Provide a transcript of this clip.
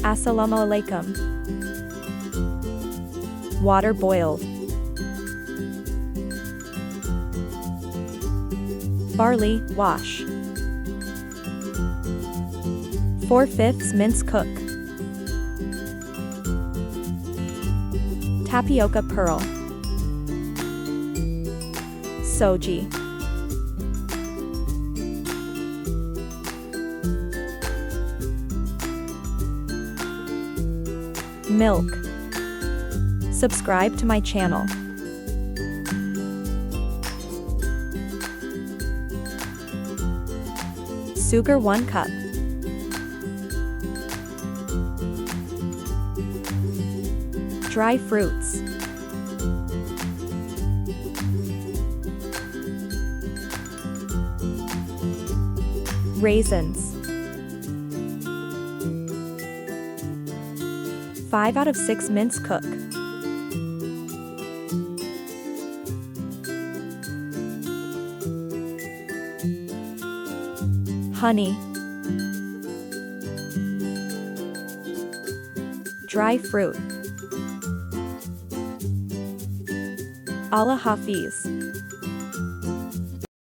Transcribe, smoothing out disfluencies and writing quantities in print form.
Aslamoalaikum. Water boiled. Barley, wash. 4/5 mince cook. Tapioca pearl. Soji. Milk. Subscribe to my channel. Sugar 1 cup. Dry fruits. Raisins. 5 out of 6 mince cook. Honey. Dry fruit. Allah Hafiz.